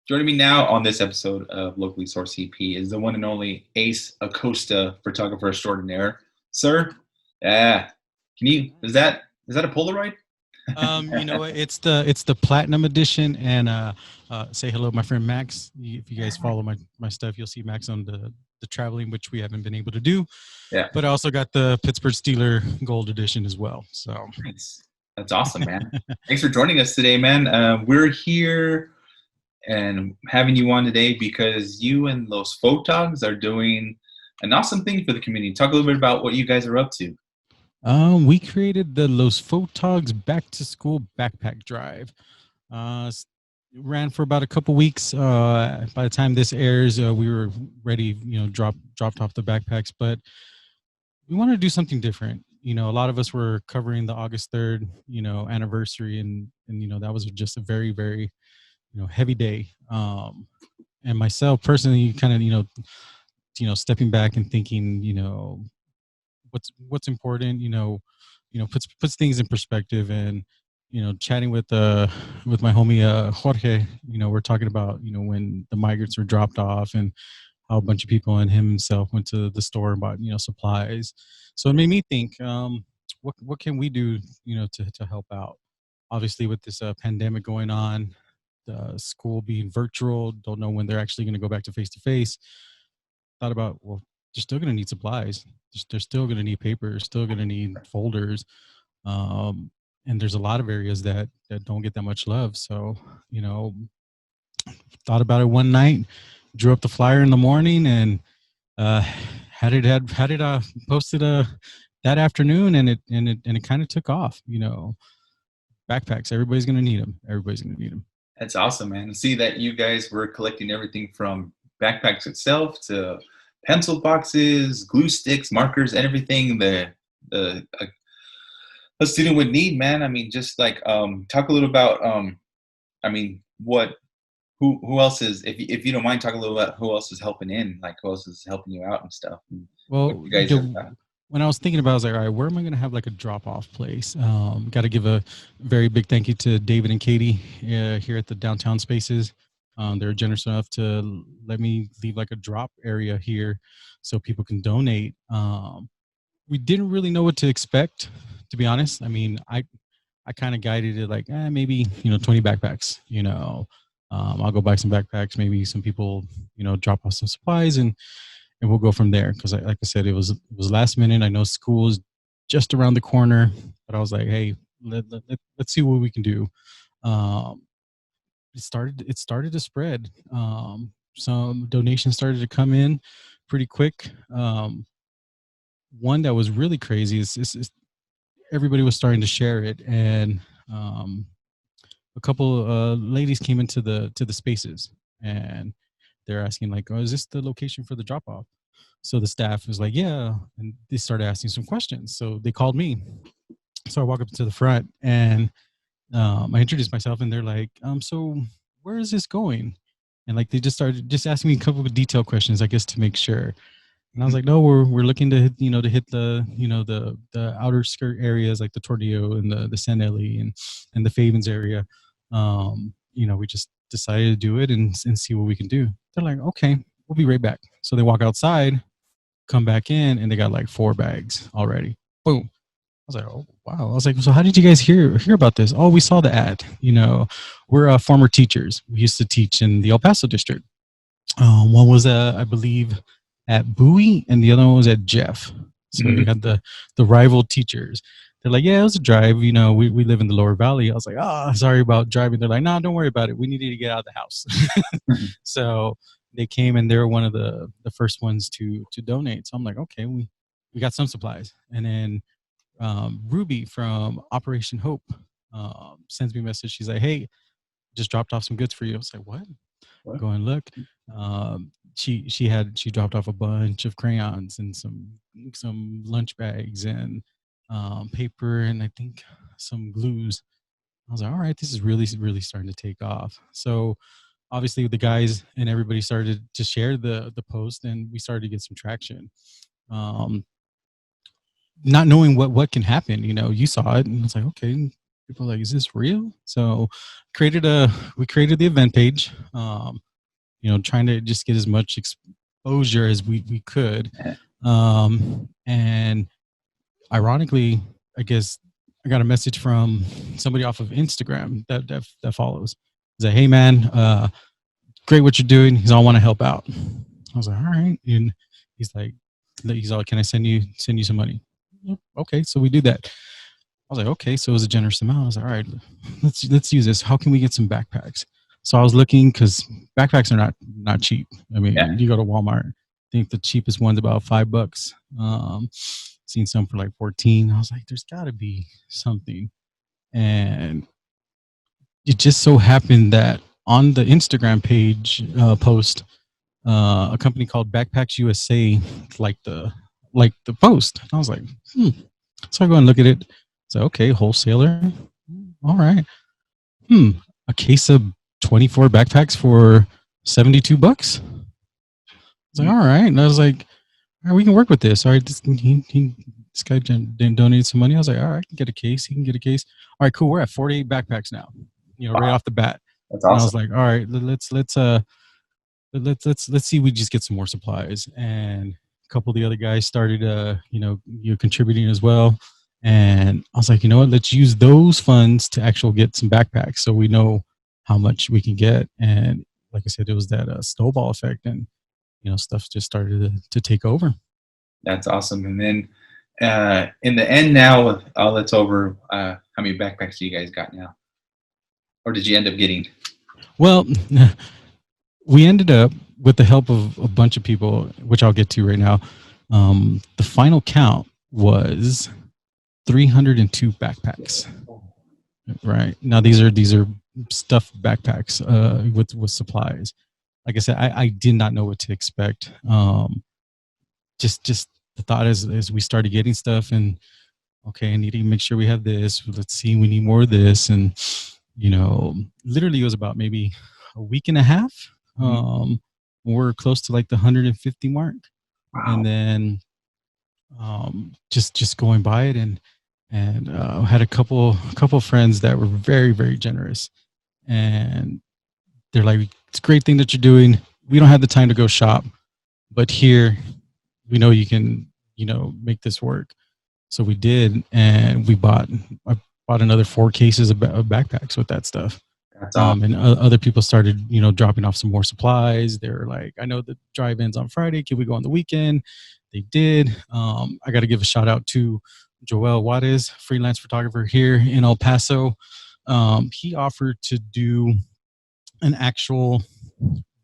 Joining me now on this episode of Locally Sourced CP is the one and only Ace Acosta, photographer extraordinaire. Sir, yeah, is that a Polaroid? You know what? It's the platinum edition, and say hello, my friend Max. If you guys follow my stuff, you'll see Max on the traveling, which we haven't been able to do. Yeah, But I also got the Pittsburgh Steeler Gold Edition as well. So nice. That's awesome, man. Thanks for joining us today, man. We're here and having you on today because you and Los Photogs are doing an awesome thing for the community. Talk a little bit about what you guys are up to. we created the Los Photogs Back to School Backpack Drive. Ran for about a couple weeks. By the time this airs, we were ready. Dropped off the backpacks, but we wanted to do something different. A lot of us were covering the August 3rd, anniversary, and that was just a very, very, heavy day. And myself personally, kind of, stepping back and thinking, what's important, puts things in perspective. And chatting with my homie Jorge, we're talking about when the migrants were dropped off and how a bunch of people and himself went to the store and bought supplies. So it made me think, what can we do to help out? Obviously, with this pandemic going on, the school being virtual, don't know when they're actually going to go back to face. Thought about, well, they're still going to need supplies. They're still going to need paper. Still going to need folders. And there's a lot of areas that don't get that much love. So, thought about it one night, drew up the flyer in the morning, and had it posted that afternoon, and it kind of took off. Backpacks, everybody's going to need them. That's awesome, man. See that you guys were collecting everything from backpacks itself to pencil boxes, glue sticks, markers, and everything the a student would need, man. I mean, just like talk a little about I mean, who else is, if you don't mind, talk a little about who else is helping in, like who else is helping you out and stuff. And what Well, you guys are about. when I was thinking about it, I was like, all right, where am I going to have like a drop off place? Got to give a very big thank you to David and Katie here at the downtown spaces. They're generous enough to let me leave like a drop area here so people can donate. We didn't really know what to expect, to be honest. I mean, I kind of guided it like, maybe, 20 backpacks, I'll go buy some backpacks, maybe some people, drop off some supplies, and we'll go from there. Cause like I said, it was last minute. I know school is just around the corner, but I was like, hey, let's see what we can do. It started to spread. Some donations started to come in pretty quick. One that was really crazy is everybody was starting to share it, and a couple ladies came into the spaces, and they're asking like, oh, is this the location for the drop off? So the staff was like, yeah, and they started asking some questions. So they called me. So I walk up to the front, and I introduced myself, and they're like, so where is this going? And like they just started just asking me a couple of detailed questions, I guess, to make sure. And I was like, no, we're looking to hit the the outer skirt areas like the Tornillo and the San Eli and the Favens area. We just decided to do it and see what we can do. They're like, okay, we'll be right back. So they walk outside, come back in, and they got like 4 bags already. Boom. I was like, oh wow. I was like, so how did you guys hear about this? Oh, we saw the ad. We're former teachers. We used to teach in the El Paso district. One was I believe at Bowie, and the other one was at Jeff. So we had the rival teachers. They're like, yeah, it was a drive. We live in the lower valley. I was like, sorry about driving. They're like, no, don't worry about it. We needed to get out of the house. So they came, and they were one of the first ones to donate. So I'm like, okay, we got some supplies. And then Ruby from Operation Hope sends me a message. She's like, hey, just dropped off some goods for you. I was like, what? Go and look. She dropped off a bunch of crayons and some lunch bags and paper, and I think some glues. I was like, all right, this is really, really starting to take off. So obviously the guys and everybody started to share the post, and we started to get some traction. Not knowing what can happen, you saw it, and it's like, okay, people are like, is this real? So we created the event page, trying to just get as much exposure as we could. And ironically, I guess I got a message from somebody off of Instagram that follows. He's like, hey man, great what you're doing. He's all, want to help out. I was like, all right. And he's all, can I send you some money? Okay, so we do that. I was like, okay, so it was a generous amount. I was like, all right, let's use this. How can we get some backpacks? So I was looking, because backpacks are not cheap. I mean, Yeah. you go to Walmart, I think the cheapest one's about $5. Seen some for like 14. I was like, there's got to be something. And it just so happened that on the Instagram page post, a company called Backpacks USA like the post. I was like, So I go and look at it. So okay, wholesaler. All right. A case of 24 backpacks for $72. I was like, all right. And I was like, all right, we can work with this. All right, this guy donated some money. I was like, all right, I can get a case. He can get a case. All right, cool. We're at 48 backpacks now. Right off the bat. That's And I awesome. was like, all right, let's see. We just get some more supplies, and a couple of the other guys started, contributing as well. And I was like, you know what? Let's use those funds to actually get some backpacks, so we know how much we can get. And like I said, it was that snowball effect, and stuff just started to take over. That's awesome. And then in the end, now with all that's over, how many backpacks do you guys got now, or did you end up getting? Well, we ended up, with the help of a bunch of people, which I'll get to right now. The final count was 302 backpacks. Right now, these are stuffed backpacks with supplies. Like I said, I did not know what to expect. Just the thought as we started getting stuff, and okay, I need to make sure we have this. Let's see, we need more of this, and literally it was about maybe a week and a half. We're close to like the 150 mark. Wow. And then just going by it, and had a couple friends that were very, very generous, and they're like, it's a great thing that you're doing. We don't have the time to go shop, but here we know you can make this work. So we did, and I bought another 4 cases of backpacks with that stuff. That's awesome. And other people started, dropping off some more supplies. They're like, I know the drive-in's on Friday. Can we go on the weekend? They did. I got to give a shout out to Joel Juarez, freelance photographer here in El Paso. He offered to do an actual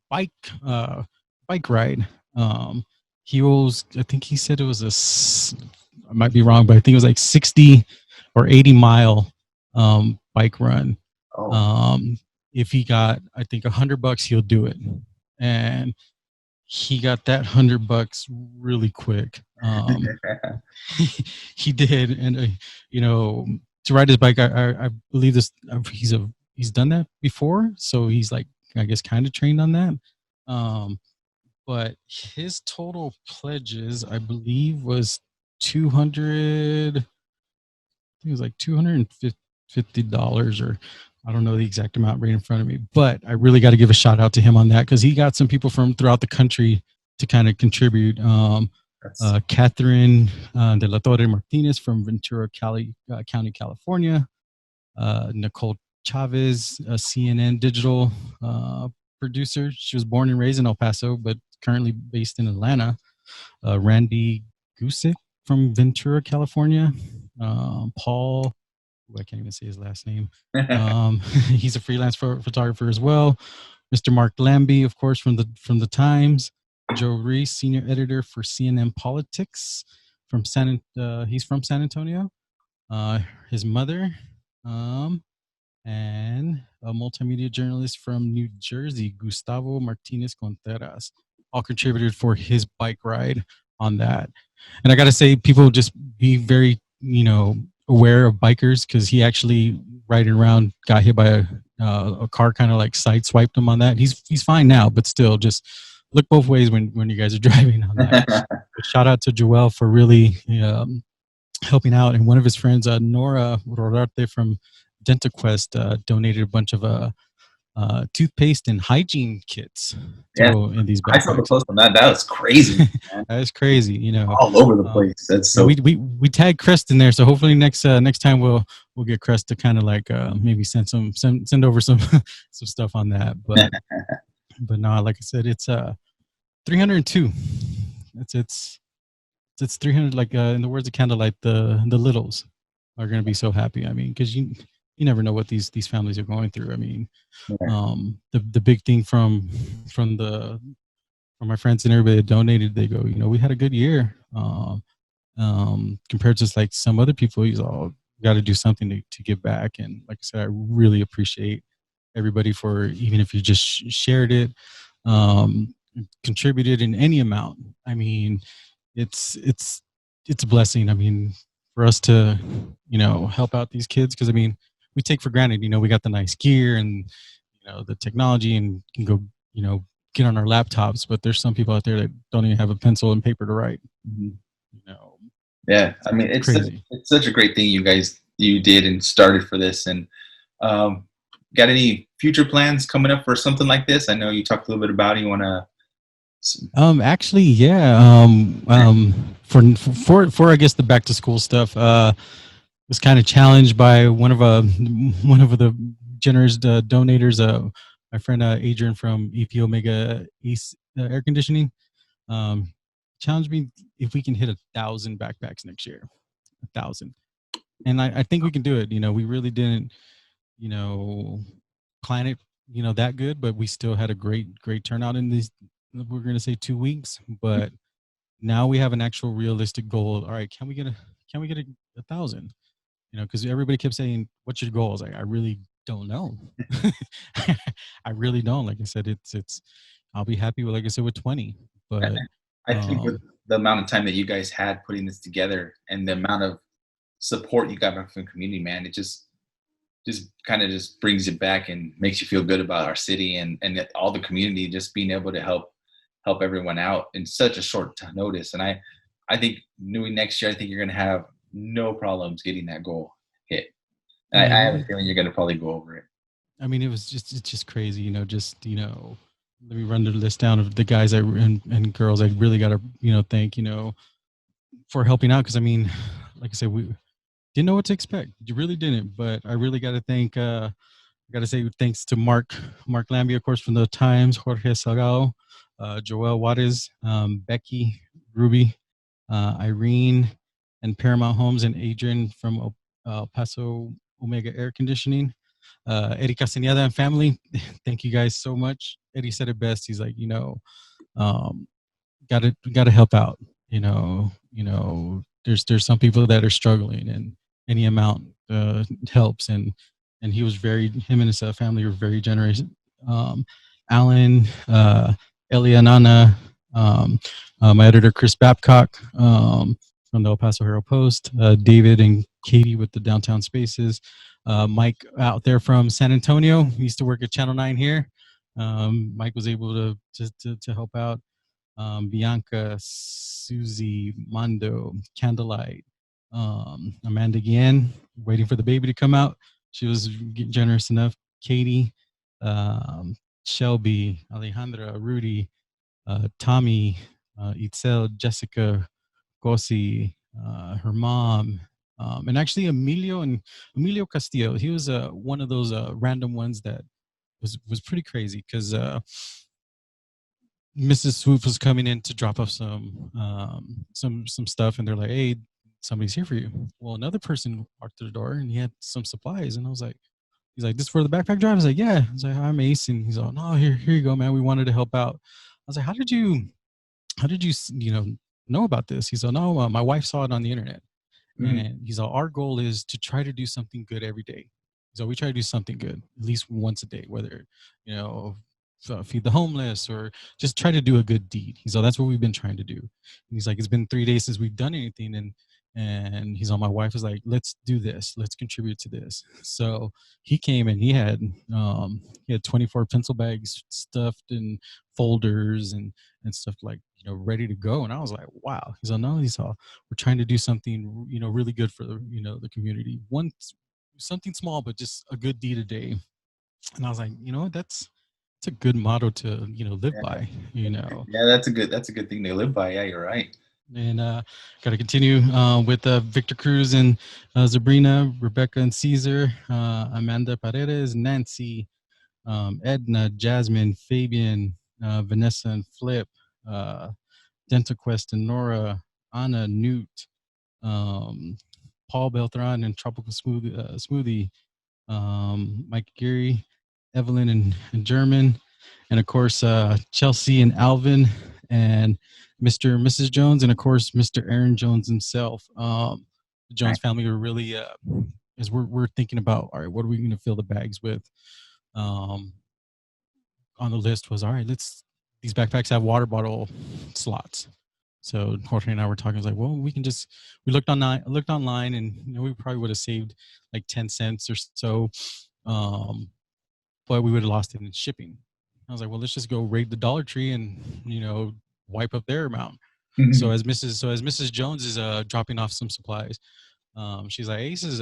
bike ride. He was, I think he said it was I might be wrong, but I think it was like 60 or 80 mile bike run. If he got, I think, $100, he'll do it. And he got that $100 really quick. He did. And to ride his bike, I believe this, he's done that before, so he's like, I guess, kind of trained on that. But his total pledges, I believe, was 200. I think it was like $250, or I don't know the exact amount right in front of me. But I really got to give a shout out to him on that, because he got some people from throughout the country to kind of contribute. Catherine de la Torre Martinez from Ventura County, California. Nicole Chavez, a CNN digital producer. She was born and raised in El Paso, but currently based in Atlanta. Randy Gusick from Ventura, California. Paul, I can't even say his last name. He's a freelance photographer as well. Mr. Mark Lambie, of course, from the Times. Joe Reese, senior editor for CNN Politics, he's from San Antonio. His mother, and a multimedia journalist from New Jersey, Gustavo Martinez Contreras, all contributed for his bike ride on that. And I got to say, people just be very, aware of bikers, because he actually, riding around, got hit by a car, kind of like sideswiped him on that. He's fine now, but still, just look both ways when you guys are driving on that. But shout out to Joel for really helping out. And one of his friends, Nora Rodarte from DentaQuest donated a bunch of toothpaste and hygiene kits to Yeah, go in these I saw the backpacks. post on that. That was crazy, man. That is crazy, you know. All over the Um, place. That's yeah, so. we tag Crest in there, so hopefully next time we'll get Crest to kind of like maybe send over some some stuff on that. But no, like I said, it's 302. It's 300. Like in the words of Candlelight, the littles are gonna be so happy. I mean, because you never know what these families are going through. I mean, Yeah. the big thing from the from my friends and everybody that donated, they go, you know, we had a good year. Compared to like some other people, he's all got to do something to give back. And like I said, I really appreciate everybody for, even if you just shared it, um, contributed in any amount. I mean, it's it's it's a blessing. I mean, for us to, you know, help out these kids, because I mean, we take for granted, you know, we got the nice gear and, you know, the technology and can go, you know, get on our laptops, but there's some people out there that don't even have a pencil and paper to write. Mhm. You know, Yeah, I mean, it's crazy. it's such a great thing you did and started for this. And um, got any future plans coming up for something like this? I know you talked a little bit about it. You want to. Actually, yeah. For I guess the back to school stuff, was kind of challenged by one of the generous donators, my friend Adrian from EP Omega Ace Air Conditioning, um, challenged me if we can hit 1,000 backpacks next year, 1,000, and I think we can do it. You know, we really didn't, you know, plan it, you know, that good, but we still had a great turnout in these. We're going to say 2 weeks, but now we have an actual realistic goal. All right, can we get a thousand? You know, because everybody kept saying, "What's your goal?" I was like, I really don't know. I really don't. Like I said, it's. I'll be happy with, like I said, with 20, but I think with um, the amount of time that you guys had putting this together and the amount of support you got back from the community, man, it just kind of just brings it back and makes you feel good about our city and all the community just being able to help everyone out in such a short notice. And I think new next year, I think you're going to have no problems getting that goal hit. I And I have mean, a feeling you're going to probably go over it. it was it's just crazy, you know. Just, you know, let me run the list down of the guys and girls I really got to, you know, thank, you know, for helping out, because I mean, like I said, we didn't know what to expect. You really didn't, but I really got to thank. I got to say thanks to Mark Lambie, of course, from the Times, Jorge Salgado, Joel Juarez, Becky, Ruby, Irene, and Paramount Homes, and Adrian from Paso Omega Air Conditioning. Eddie Castaneda and family, thank you guys so much. Eddie said it best. He's like, you know, um, got to help out. There's some people that are struggling, and any amount helps. And he was him and his family were very generous. Um, Alan, Elianana, my editor Chris Babcock, from the El Paso Herald Post, David and Katie with the Downtown Spaces, Mike out there from San Antonio. He used to work at Channel 9 here. Mike was able to help out. Bianca, Susie, Mondo, Candlelight, Amanda Guillen, waiting for the baby to come out. She was generous enough. Katie, um, Shelby, Alejandra, Rudy, Tommy, Itzel, Jessica, Gosi, her mom, and actually Emilio Castillo. He was one of those random ones that was pretty crazy, because Mrs. Swoop was coming in to drop off some stuff, and they're like, "Hey, somebody's here for you." Well, another person walked through the door, and he had some supplies, and I was like, "He's like, this for the backpack drive?" I was like, "Yeah." I was like, "I'm Ace," and he's all, "No, here you go, man. We wanted to help out." I was like, how did you, you know about this?" He's all, "No, my wife saw it on the internet." Mhm. And he's all, "Our goal is to try to do something good every day." So we try to do something good at least once a day, whether, you know, feed the homeless or just try to do a good deed. He's all, "That's what we've been trying to do." And he's like, "It's been 3 days since we've done anything." And he's all, "My wife was like, let's do this. Let's contribute to this." So he came and he had 24 pencil bags stuffed in folders and stuff, like, you know, ready to go. And I was like, wow. He's all, "No," he's all, "we're trying to do something, you know, really good for the, you know, the community. something small, but just a good deed a day. And I was like, you know what, it's a good motto to, live Yeah, by, yeah, that's a good thing to live by. Yeah, you're right. and got to continue with Victor Cruz and Sabrina, Rebecca and Caesar, Amanda Paredes, Nancy, Edna, Jasmine, Fabian, Vanessa and Flip, uh, Dental Quest and Nora, Anna, Newt, um, Paul Beltran and Tropical Smoothie, Mike Geary, Evelyn and German, and of course Chelsea and Alvin, and Mr. and Mrs. Jones, and of course Mr. Aaron Jones himself. The Jones Right. family were really, as we're thinking about, all right, what are we going to fill the bags with? Um, on the list was, all right, let's, these backpacks have water bottle slots. So Jorge and I were talking. I was like, well, we can just, we looked online, and we probably would have saved like 10 cents or so, um, but we would have lost it in shipping. I was like, well, let's just go raid the Dollar Tree and wipe up their amount. So as Mrs. Jones is dropping off some supplies, she's like, Ace, does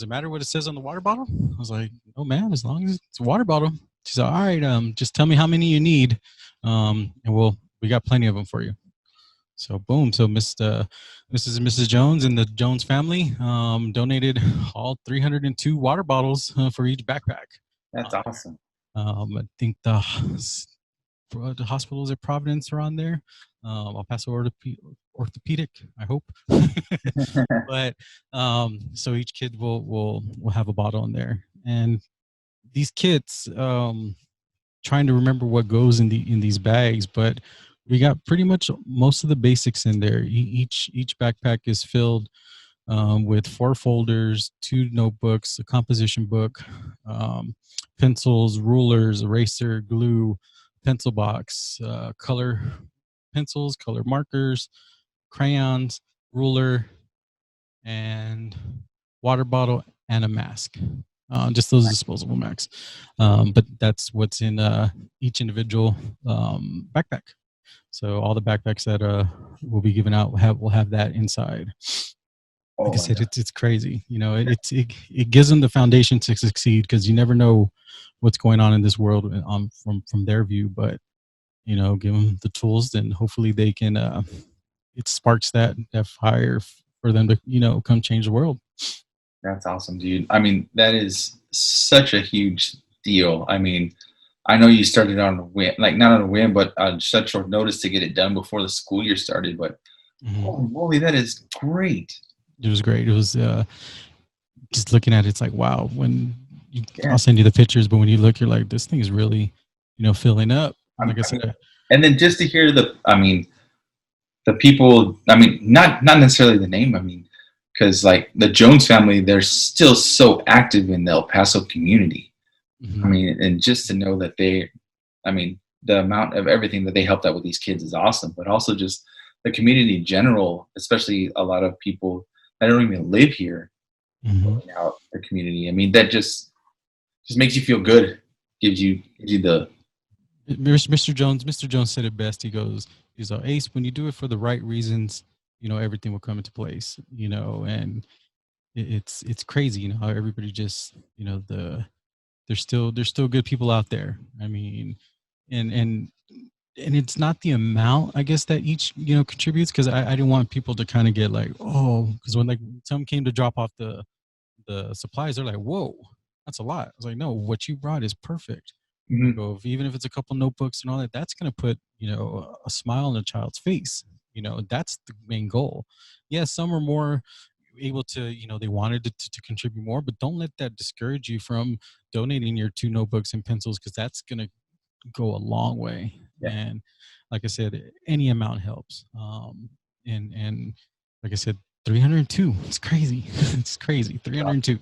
it matter what it says on the water bottle? I was like, no, man, as long as it's a water bottle. She's like, all right, just tell me how many you need, and we got plenty of them for you. So boom. So Mrs. and Mrs. Jones and the Jones family donated all 302 water bottles for each backpack That's on awesome. there. I think the hospitals at Providence are on there. El Paso Orthopedic, I hope. But so each kid will have a bottle in there, and these kits, trying to remember what goes in these bags, but we got pretty much most of the basics in there. Each backpack is filled with 4 folders, 2 notebooks, a composition book, pencils, rulers, eraser, glue, pencil box, color pencils, color markers, crayons, ruler, and water bottle and a mask. Just those disposable masks. But that's what's in each individual backpack. So all the backpacks that will be given out will have that inside. Like Oh I my said, God. it's crazy. It gives them the foundation to succeed, because you never know what's going on in this world from their view. But give them the tools, then hopefully they can. It sparks that fire for them to come change the world. That's awesome, dude. I mean, that is such a huge deal. I mean, I know you started on a whim, like not on a whim, but on such short notice to get it done before the school year started. But holy Mhm. moly, that is great. It was great. It was just looking at it, it's like, wow. Yeah. I'll send you the pictures, but when you look, you're like, this thing is really, filling up. And like I I mean, said, and then just to hear I mean, the people, I mean, not necessarily the name. I mean, because like the Jones family, they're still so active in the El Paso community. I mhm. mean, and just to know that I mean, the amount of everything that they helped out with these kids is awesome, but also just the community in general, especially a lot of people that don't even live here, Mhm. helping out the community. I mean, that just makes you feel good. Gives you the Mr. Jones said it best. He's like, Ace, when you do it for the right reasons, everything will come into place. And it's crazy, how everybody just, there's still good people out there. I mean, and it's not the amount, I guess, that each contributes, because I didn't want people to kind of get like, oh, because when like some came to drop off the supplies, they're like, whoa, that's a lot. I was like, no, what you brought is perfect. I mhm, go, even if it's a couple notebooks and all that, that's going to put a smile on a child's face. That's the main goal. Yes, some are more able to, they wanted to contribute more, but don't let that discourage you from donating your 2 notebooks and pencils, because that's going to go a long way. yeah, And like I said, any amount helps. And like I said, 302. It's crazy. It's crazy. 302.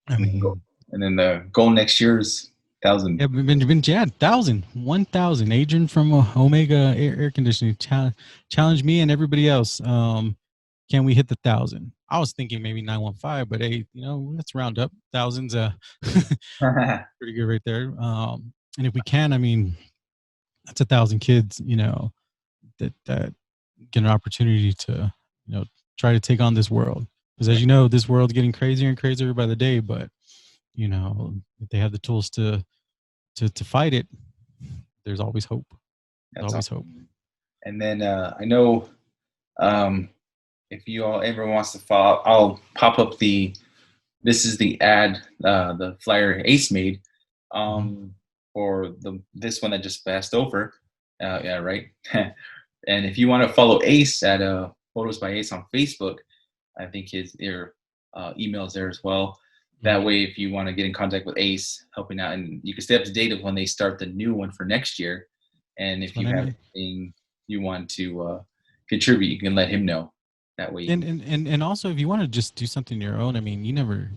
I and then go, mean, and then the goal next year is 1,000. yeah, yeah, 1,000. Adrian from Omega Air Conditioning challenged me and everybody else. Can we hit the 1,000? I was thinking maybe 915, but hey, let's round up. Thousands, pretty good right there. And if we can, I mean, that's 1,000 kids, that get an opportunity to, try to take on this world. Because as you know, this world's getting crazier and crazier by the day. But you know, if they have the tools to fight it, there's always hope. There's That's always awesome. hope. And then I know um, if you all ever wants to follow, I'll pop up the this is the ad, the flyer Ace made Mm-hmm. for the this one that just passed over. Yeah, right. And if you want to follow Ace at Photos by Ace on Facebook, I think his your email is there as well. That way, if you want to get in contact with Ace, helping out, and you can stay up to date of when they start the new one for next year. And That's if what you I have mean. anything you want to contribute, you can let him know. That way, you can. And also, if you want to just do something your own, I mean, you never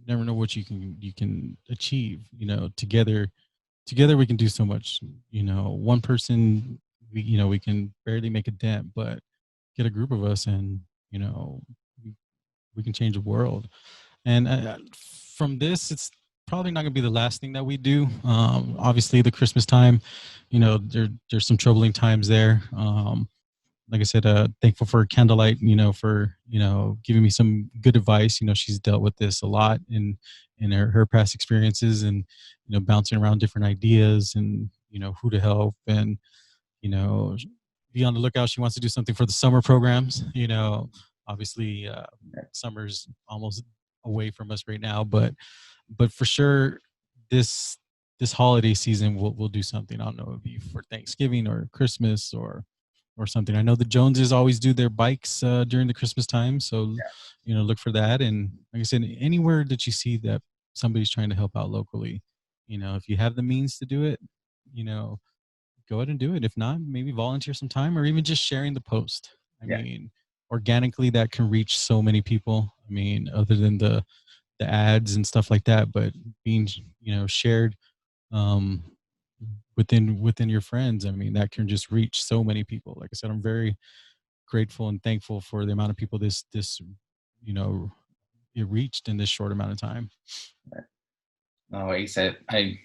know what you can achieve. You know, together we can do so much. You know, one person, we can barely make a dent, but get a group of us, and you know, we, we can change the world. And from this, it's probably not going to be the last thing that we do. Obviously, the Christmas time, there's some troubling times there. Like I said, thankful for Candlelight, for giving me some good advice. She's dealt with this a lot in her past experiences, and bouncing around different ideas, and who to help, and you know be on the lookout. She wants to do something for the summer programs. Obviously, summer's almost away from us right now, but for sure, this this holiday season we'll do something. I don't know, if it be for Thanksgiving or Christmas or something. I know the Joneses always do their bikes during the Christmas time, so look for that. And like I said, anywhere that you see that somebody's trying to help out locally, if you have the means to do it, you know, go ahead and do it. If not, maybe volunteer some time, or even just sharing the post. I Yeah, mean, organically that can reach so many people. I mean, other than the ads and stuff like that, but being shared um, within your friends. I mean, that can just reach so many people. Like I said, I'm very grateful and thankful for the amount of people this you know it reached in this short amount of time. no, Ace, I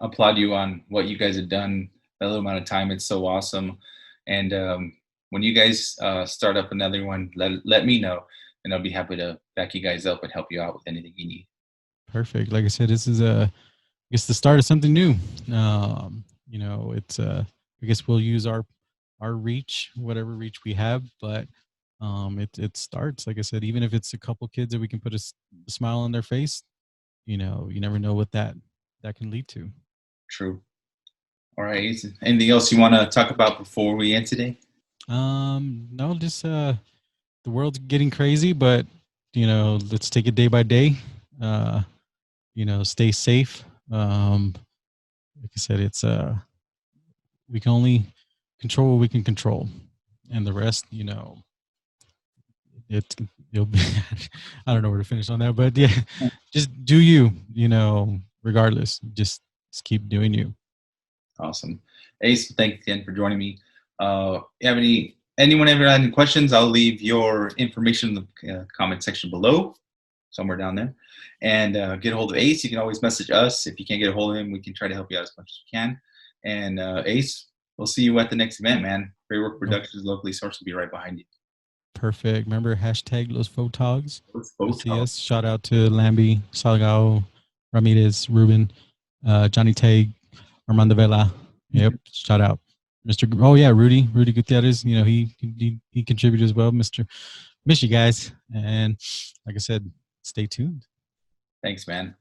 applaud you on what you guys have done that little amount of time. It's so awesome. And when you guys start up another one, let me know, and I'll be happy to back you guys up and help you out with anything you need. Perfect. Like I said, this is I guess the start of something new. It's I guess we'll use our reach, whatever reach we have, but it starts, like I said, even if it's a couple kids that we can put a smile on their face. You never know what that can lead to. True. All right, Ace. Anything else you want to talk about before we end today? No, just the world's getting crazy, but let's take it day by day. Uh, stay safe. Like I said, it's we can only control what we can control, and the rest, it you'll be. I don't know where to finish on that, but yeah, just do you. Regardless, just keep doing you. Awesome. Ace, thanks again for joining me. You have anyone ever had any questions? I'll leave your information in the comment section below, somewhere down there. And get a hold of Ace. You can always message us. If you can't get a hold of him, we can try to help you out as much as we can. And Ace, we'll see you at the next event, man. Great Work No, Productions, locally sourced, will be right behind you. perfect. Remember hashtag Los Photogs. Let's You'll vote. see us. Shout out to Lamby, Salgado, Ramirez, Ruben, Johnny Tag, Armando Vela. Yep. Shout out. Mr. Oh yeah, Rudy Gutierrez. He contributed as well. Miss you guys. And like I said, stay tuned. Thanks, man.